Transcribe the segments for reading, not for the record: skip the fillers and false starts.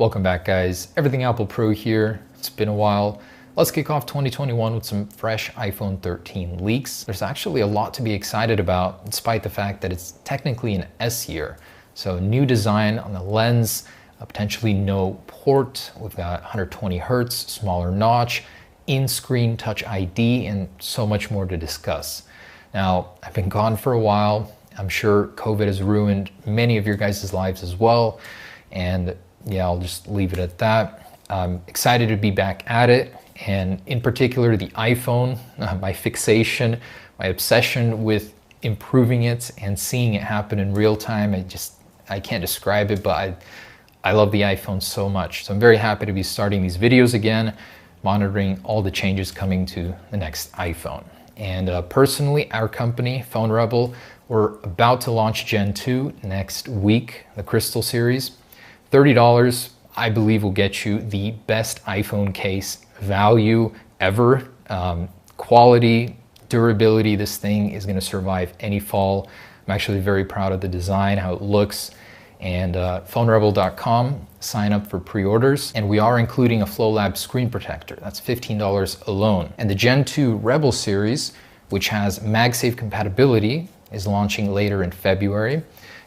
Welcome back, guys. Everything Apple Pro here. It's been a while. Let's kick off 2021 with some fresh iPhone 13 leaks. There's actually a lot to be excited about, despite the fact that it's technically an S year. So new design on the lens, potentially no port. We've got 120 Hertz, smaller notch, in-screen Touch ID, and so much more to discuss. Now, I've been gone for a while. I'm sure COVID has ruined many of your guys' lives as well. And yeah, I'll just leave it at that. I'm excited to be back at it, and in particular the iPhone, my fixation, my obsession with improving it and seeing it happen in real time. I can't describe it, but I love the iPhone so much. So I'm very happy to be starting these videos again, monitoring all the changes coming to the next iPhone. And personally, our company, Phone Rebel, we're about to launch Gen 2 next week, the Crystal series. $30, I believe, will get you the best iPhone case value ever. Quality, durability, this thing is gonna survive any fall. I'm actually very proud of the design, how it looks. And phonerebel.com, sign up for pre-orders. And we are including a FlowLab screen protector. That's $15 alone. And the Gen 2 Rebel series, which has MagSafe compatibility, is launching later in February.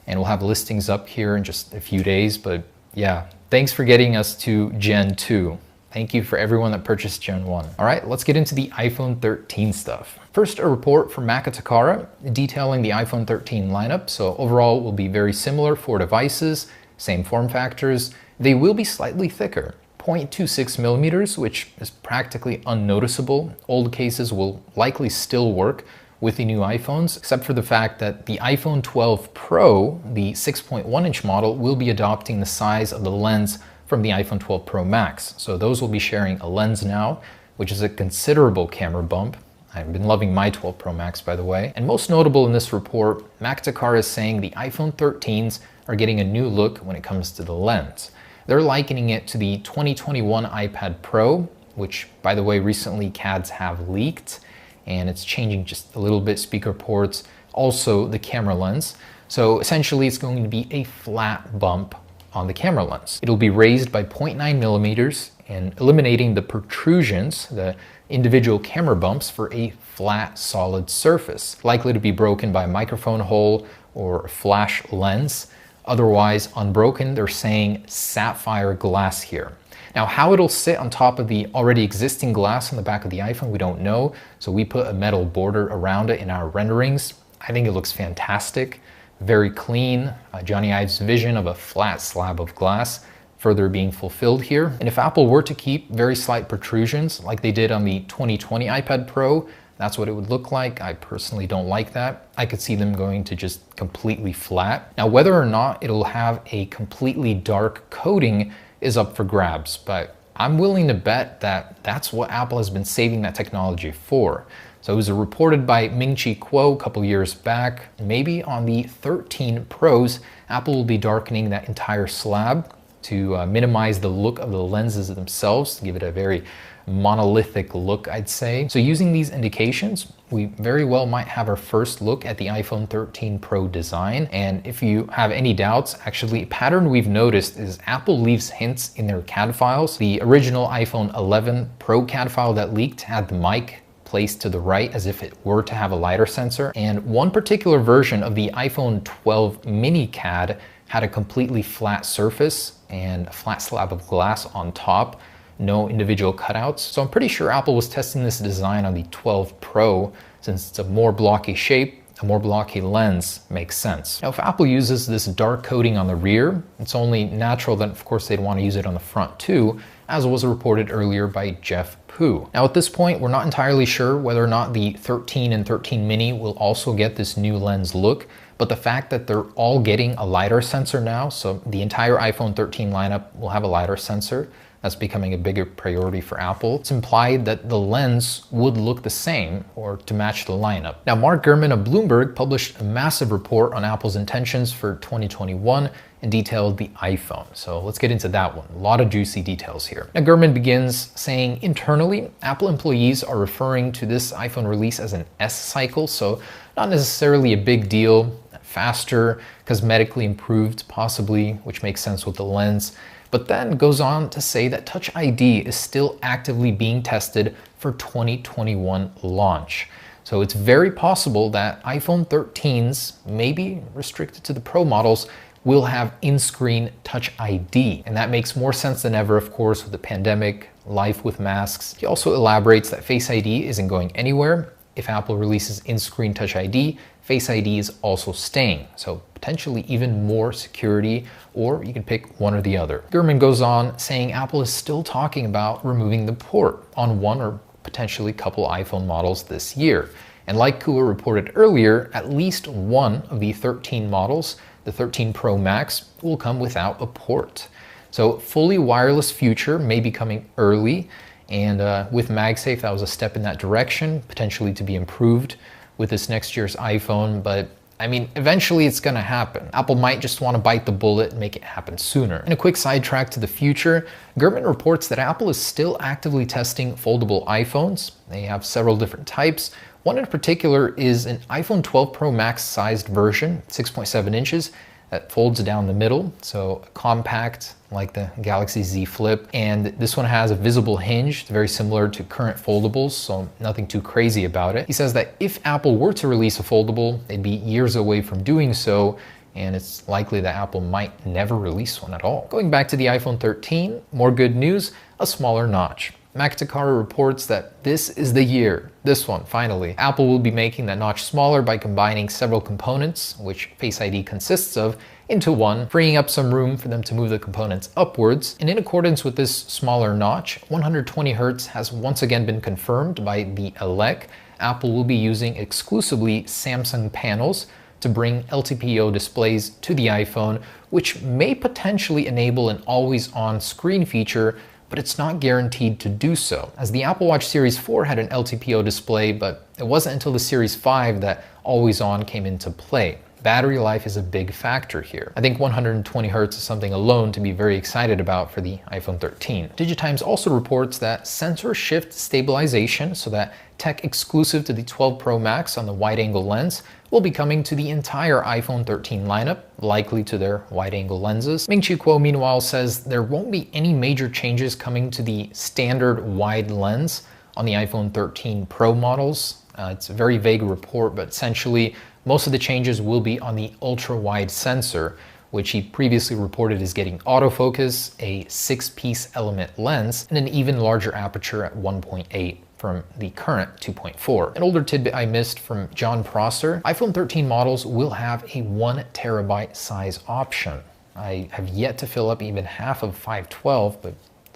And we'll have listings up here in just a few days, but yeah, thanks for getting us to Gen 2. Thank you for everyone that purchased Gen 1. All right, let's get into the iPhone 13 stuff. First, a report from Takara detailing the iPhone 13 lineup. So overall, it will be very similar for devices, same form factors. They will be slightly thicker, 0.26 millimeters, which is practically unnoticeable. Old cases will likely still work with the new iPhones, except for the fact that the iPhone 12 Pro, the 6.1-inch model, will be adopting the size of the lens from the iPhone 12 Pro Max. So those will be sharing a lens now, which is a considerable camera bump. I've been loving my 12 Pro Max, by the way. And most notable in this report, Takara is saying the iPhone 13s are getting a new look when it comes to the lens. They're likening it to the 2021 iPad Pro, which, by the way, recently CADs have leaked, and it's changing just a little bit, speaker ports, also the camera lens. So essentially it's going to be a flat bump on the camera lens. It'll be raised by 0.9 millimeters and eliminating the protrusions, the individual camera bumps, for a flat, solid surface, likely to be broken by a microphone hole or a flash lens. Otherwise unbroken. They're saying sapphire glass here. Now, how it'll sit on top of the already existing glass on the back of the iPhone, we don't know. So we put a metal border around it in our renderings. I think it looks fantastic, very clean. Johnny Ive's vision of a flat slab of glass further being fulfilled here. And if Apple were to keep very slight protrusions like they did on the 2020 iPad Pro, that's what it would look like. I personally don't like that. I could see them going to just completely flat. Now, whether or not it'll have a completely dark coating is up for grabs, but I'm willing to bet that that's what Apple has been saving that technology for. So it was reported by Ming-Chi Kuo a couple years back, maybe on the 13 Pros, Apple will be darkening that entire slab to minimize the look of the lenses themselves, to give it a very monolithic look, I'd say. So using these indications, we very well might have our first look at the iPhone 13 Pro design. And if you have any doubts, actually a pattern we've noticed is Apple leaves hints in their CAD files. The original iPhone 11 Pro CAD file that leaked had the mic placed to the right as if it were to have a LiDAR sensor. And one particular version of the iPhone 12 mini CAD had a completely flat surface and a flat slab of glass on top. No individual cutouts. So I'm pretty sure Apple was testing this design on the 12 Pro since it's a more blocky shape, a more blocky lens makes sense. Now, if Apple uses this dark coating on the rear, it's only natural that, of course, they'd want to use it on the front too, as was reported earlier by Jeff Pu. Now, at this point, we're not entirely sure whether or not the 13 and 13 mini will also get this new lens look, but the fact that they're all getting a LiDAR sensor now, so the entire iPhone 13 lineup will have a LiDAR sensor, that's becoming a bigger priority for Apple. It's implied that the lens would look the same or to match the lineup. Now, Mark Gurman of Bloomberg published a massive report on Apple's intentions for 2021 and detailed the iPhone. So let's get into that one. A lot of juicy details here. Now, Gurman begins saying internally, Apple employees are referring to this iPhone release as an S cycle. So not necessarily a big deal, faster, cosmetically improved possibly, which makes sense with the lens. but then goes on to say that Touch ID is still actively being tested for 2021 launch. So it's very possible that iPhone 13s, maybe restricted to the Pro models, will have in-screen Touch ID. And that makes more sense than ever, of course, with the pandemic, life with masks. He also elaborates that Face ID isn't going anywhere. If Apple releases in-screen Touch ID, Face ID is also staying. So potentially even more security, or you can pick one or the other. Gurman goes on saying Apple is still talking about removing the port on one or potentially couple iPhone models this year. And like Kua reported earlier, at least one of the 13 models, the 13 Pro Max, will come without a port. So fully wireless future may be coming early, and with MagSafe, that was a step in that direction, potentially to be improved with this next year's iPhone, but I mean, eventually it's gonna happen. Apple might just wanna bite the bullet and make it happen sooner. In a quick sidetrack to the future, Gurman reports that Apple is still actively testing foldable iPhones. They have several different types. One in particular is an iPhone 12 Pro Max sized version, 6.7 inches, that folds down the middle, so compact like the Galaxy Z Flip. And this one has a visible hinge, very similar to current foldables, so nothing too crazy about it. He says that if Apple were to release a foldable, they'd be years away from doing so, and it's likely that Apple might never release one at all. Going back to the iPhone 13, more good news, a smaller notch. Mactakara reports that this is the year, this one, finally. Apple will be making that notch smaller by combining several components, which Face ID consists of, into one, freeing up some room for them to move the components upwards. And in accordance with this smaller notch, 120 Hz has once again been confirmed by the ELEC. Apple will be using exclusively Samsung panels to bring LTPO displays to the iPhone, which may potentially enable an always-on screen feature, but it's not guaranteed to do so, as the Apple Watch Series 4 had an LTPO display, but it wasn't until the Series 5 that always on came into play. Battery life is a big factor here. I think 120 Hz is something alone to be very excited about for the iPhone 13. DigiTimes also reports that sensor shift stabilization, so that tech exclusive to the 12 Pro Max on the wide-angle lens, will be coming to the entire iPhone 13 lineup, likely to their wide-angle lenses. Ming-Chi Kuo, meanwhile, says there won't be any major changes coming to the standard wide lens on the iPhone 13 Pro models. It's a very vague report, but essentially most of the changes will be on the ultra-wide sensor, which he previously reported is getting autofocus, a 6-piece element lens, and an even larger aperture at 1.8 from the current 2.4. An older tidbit I missed from John Prosser, iPhone 13 models will have a 1 terabyte size option. I have yet to fill up even half of 512, but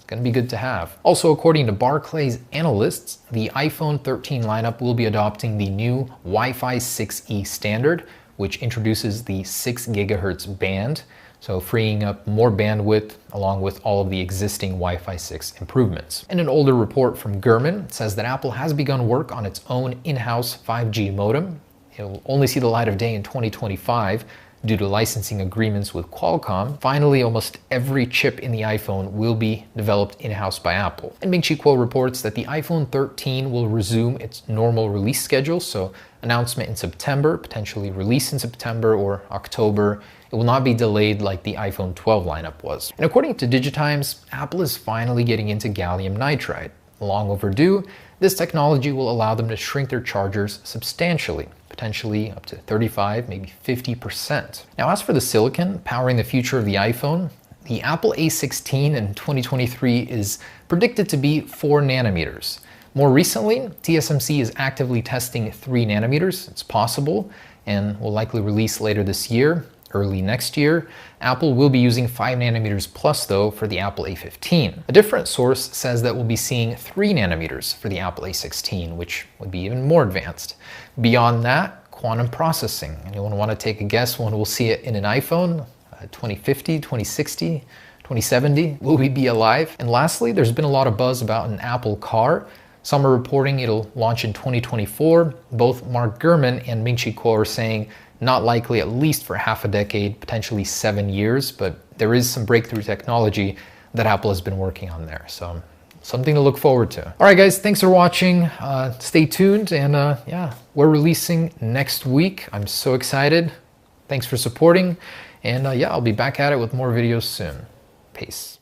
gonna be good to have. Also, according to Barclays analysts, the iPhone 13 lineup will be adopting the new Wi-Fi 6E standard, which introduces the 6 GHz band, so freeing up more bandwidth along with all of the existing Wi-Fi 6 improvements. And an older report from Gurman says that Apple has begun work on its own in-house 5G modem. It will only see the light of day in 2025, due to licensing agreements with Qualcomm. Finally, almost every chip in the iPhone will be developed in-house by Apple. And Ming-Chi Kuo reports that the iPhone 13 will resume its normal release schedule, so announcement in September, potentially release in September or October. It will not be delayed like the iPhone 12 lineup was. And according to DigiTimes, Apple is finally getting into gallium nitride. Long overdue, this technology will allow them to shrink their chargers substantially, potentially up to 35, maybe 50%. Now, as for the silicon powering the future of the iPhone, the Apple A16 in 2023 is predicted to be 4 nanometers. More recently, TSMC is actively testing 3 nanometers. It's possible and will likely release later this year, early next year. Apple will be using 5 nanometers plus though for the Apple A15. A different source says that we'll be seeing 3 nanometers for the Apple A16, which would be even more advanced. Beyond that, quantum processing. Anyone want to take a guess when we'll see it in an iPhone? 2050, 2060, 2070? Will we be alive? And lastly, there's been a lot of buzz about an Apple car. Some are reporting it'll launch in 2024. Both Mark Gurman and Ming-Chi Kuo are saying not likely at least for half a decade, potentially 7 years, but there is some breakthrough technology that Apple has been working on there. So something to look forward to. All right, guys, thanks for watching. Stay tuned, and yeah, we're releasing next week. I'm so excited. Thanks for supporting, and yeah, I'll be back at it with more videos soon. Peace.